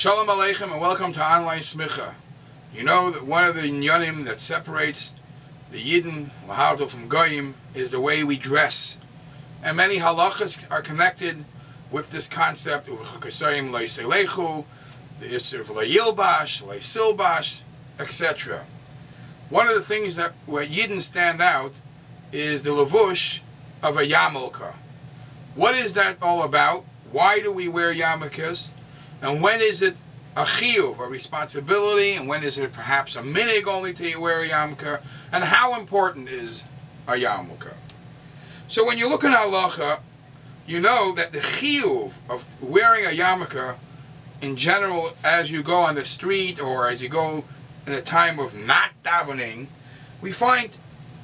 Shalom Aleichem and welcome to Online Smicha. You know that one of the inyanim that separates the Yidden Lahavdil from Goyim is the way we dress. And many halachas are connected with this concept of Chukasayim Leiselechu, the Isser of Leilbash, Leisilbash, etc. One of the things that where Yidden stand out is the levush of a Yarmulka. What is that all about? Why do we wear yarmulkes? And when is it a chiyuv, a responsibility, and when is it perhaps a minig only to wear a yarmulke? And how important is a yarmulke? So when you look at halacha, you know that the chiyuv of wearing a yarmulke in general, as you go on the street or as you go in a time of not davening, we find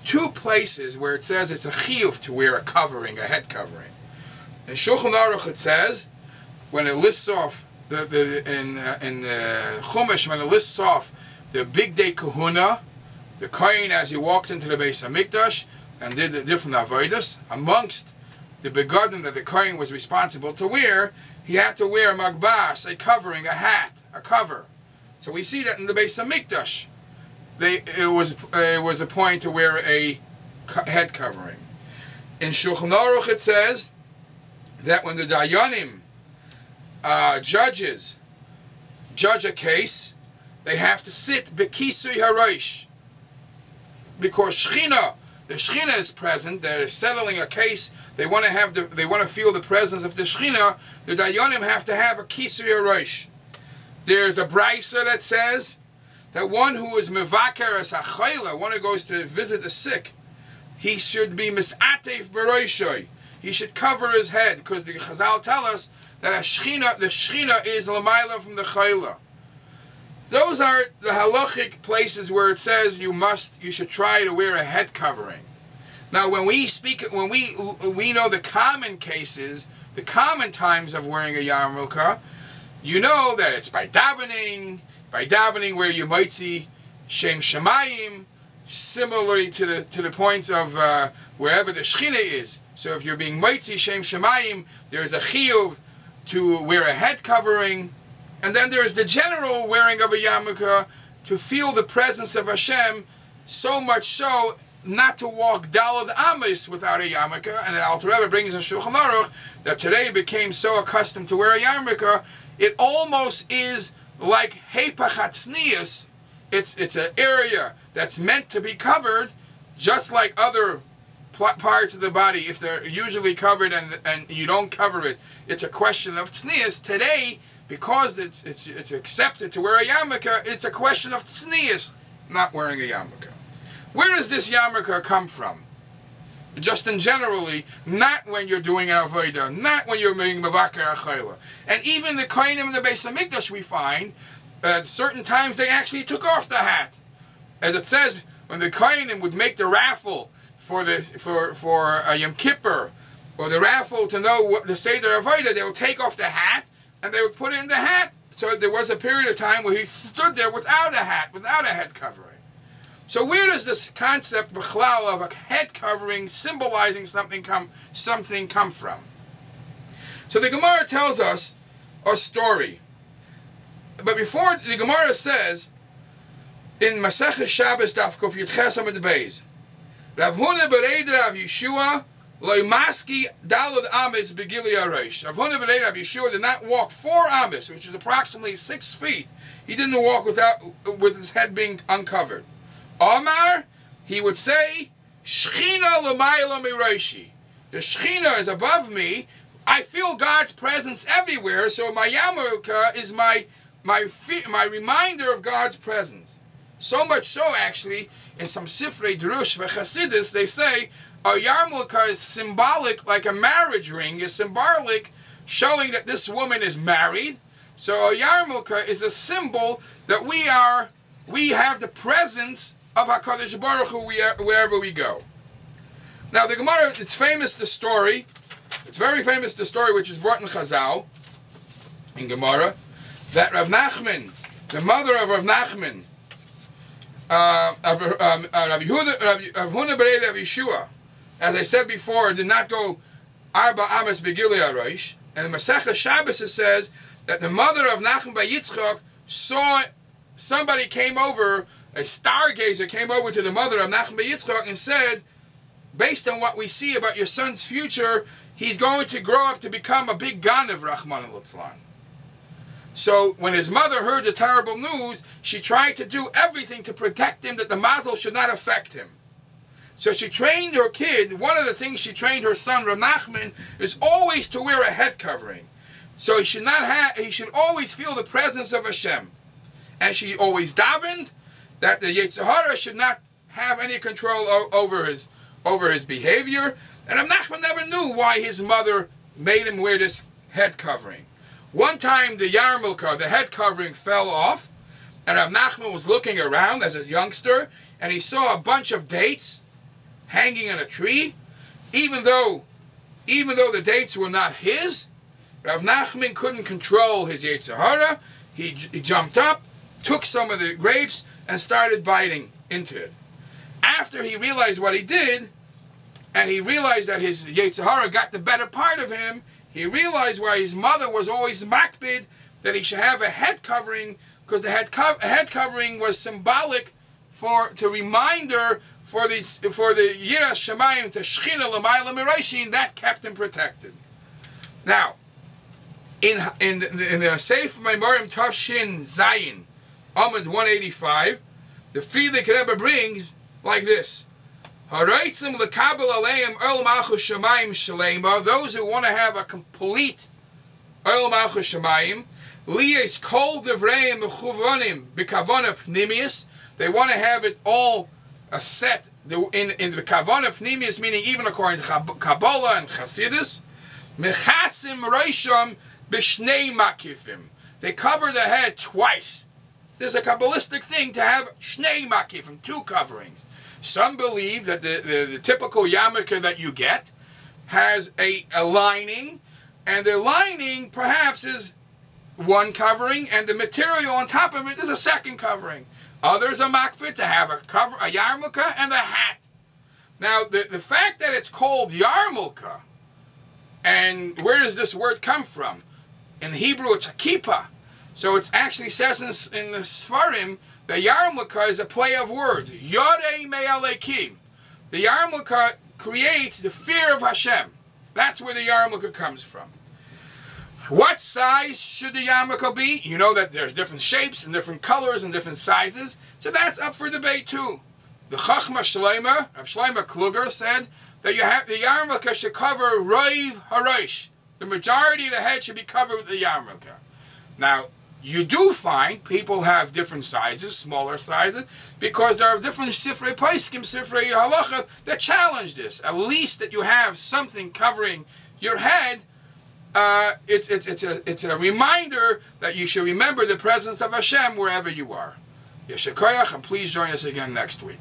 two places where it says it's a chiyuv to wear a covering, a head covering. In Shulchan Aruch it says, when it lists off in Chumash, when it lists off the big day kahuna, the kohen as he walked into the Beis Hamikdash and did the different avodas, amongst the begadim that the kohen was responsible to wear, he had to wear a magbas, a covering, a hat, a cover. So we see that in the Beis Hamikdash, it was a point to wear a head covering. In Shulchan Aruch it says that when the dayanim judges judge a case, they have to sit bekisui harosh, because the Shechina is present. They're settling a case. They want to feel the presence of the Shechina. The dayanim have to have a kisui harosh. There's a brisa that says that one who is mevaker as a chayla, one who goes to visit the sick, he should be misatef beroishoy. He should cover his head, because the Chazal tell us that the Shechina is l'mayla from the chayla. Those are the halachic places where it says you should try to wear a head covering. Now, when we know the common cases, the common times of wearing a yarmulke, you know that it's by davening where you might see Shem Shemayim, similarly to the points of wherever the Shechina is. So if you're being mitzi Shem Shemayim, there's a chiyuv to wear a head covering, and then there's the general wearing of a yarmulke to feel the presence of Hashem, so much so not to walk dalad amis without a yarmulke. And the Alter Rebbe brings in Shulchan Aruch that today became so accustomed to wear a yarmulke, it almost is like hepach hatznius. It's an area that's meant to be covered, just like other parts of the body. If they're usually covered and you don't cover it, it's a question of tznius. Today, because it's accepted to wear a yarmulke, it's a question of tznius, not wearing a yarmulke. Where does this yarmulke come from? Just in generally, not when you're doing an avodah, not when you're being mevaker achayla. And even the kohenim in the Beis Hamikdash, we find at certain times they actually took off the hat. As it says, when the kohenim would make the raffle for a Yom Kippur, or the raffle to know what the Seder Avodah, they would take off the hat and they would put it in the hat. So there was a period of time where he stood there without a hat, without a head covering. So where does this concept b'chlal of a head covering symbolizing something come from? So the Gemara tells us a story. But before the Gemara says, in Masechah Shabbos Daf Kuf Yud Ches Amud Beis, Rav Huna bereid Rav Yeshua loy maski dalad amis begili areish. Rav Huna bereid Rav Yeshua did not walk 4 amis, which is approximately 6 feet. He didn't walk with his head being uncovered. Omar, he would say, Shechina l'mayla mireishi. The Shechina is above me. I feel God's presence everywhere, so my yarmulke is my reminder of God's presence. So much so, actually, in some Sifrei Drush v'Chasidus, they say a yarmulke is symbolic, like a marriage ring, is symbolic, showing that this woman is married. So a yarmulke is a symbol that we have the presence of HaKadosh Baruch Hu wherever we go. Now the Gemara, it's very famous the story which is brought in Chazal, in Gemara, that Rav Nachman, the mother of Rav Nachman, Rav Huna bereid Rav Yeshua, as I said before, did not go Arba Amas Begili Arosh. And in Masechah Shabbos it says that the mother of Nachman bar Yitzchak saw somebody came over, a stargazer came over to the mother of Nachman bar Yitzchak and said, based on what we see about your son's future, he's going to grow up to become a big Ganav, Rahman al-Litzlan. So when his mother heard the terrible news, she tried to do everything to protect him, that the mazel should not affect him. So she trained her kid, one of the things she trained her son, Rabbi Nachman, is always to wear a head covering. So he should always feel the presence of Hashem. And she always davened that the Yetzer Hara should not have any control over his behavior. And Rabbi Nachman never knew why his mother made him wear this head covering. One time the Yarmulka, the head covering, fell off, and Rabbi Nachman was looking around as a youngster, and he saw a bunch of dates hanging in a tree. Even though the dates were not his, Rav Nachman couldn't control his Yetzer Hara. He jumped up, took some of the grapes, and started biting into it. After he realized what he did, and he realized that his Yetzer Hara got the better part of him, he realized why his mother was always makbid that he should have a head covering, because the head covering was symbolic to remind her for the Yiras Shemayim to Shechina L'mayla Miroshin, that kept him protected. Now, in the Sefer Memorim Tavshin Zayin, Amud 185, the Frierdiker Rebbe brings like this: Haraitzim lekabel aleim Oil Malchus Shemayim Shalema, those who want to have a complete Oil Malchus Shemayim, liyes kol devreim mechuvanim b'kavana pnimius, they want to have it all a set in the kavana pnimius, meaning even according to Kabbalah and Chassidus, mechatzim reisham b'shnei makifim, they cover the head twice. There's a Kabbalistic thing to have shnei makifim, two coverings. Some believe that the typical yarmulke that you get has a lining, and the lining perhaps is one covering, and the material on top of it is a second covering. Others are makbid to have a yarmulke and a hat. Now, the fact that it's called yarmulke, and where does this word come from? In Hebrew, it's a kippah. So it actually says in the Sfarim, the Yarmulka is a play of words. Yorei me'alekim. The Yarmulka creates the fear of Hashem. That's where the Yarmulka comes from. What size should the Yarmulka be? You know that there's different shapes and different colors and different sizes. So that's up for debate too. The Chachma Shleima, Rav Shlomo Kluger, said that the Yarmulka should cover Roiv Harosh. The majority of the head should be covered with the Yarmulka. Now, you do find people have different sizes, smaller sizes, because there are different Sifrei Paiskim, Sifrei Halacha that challenge this. At least that you have something covering your head. It's a reminder that you should remember the presence of Hashem wherever you are. Yeshe Koyach, and please join us again next week.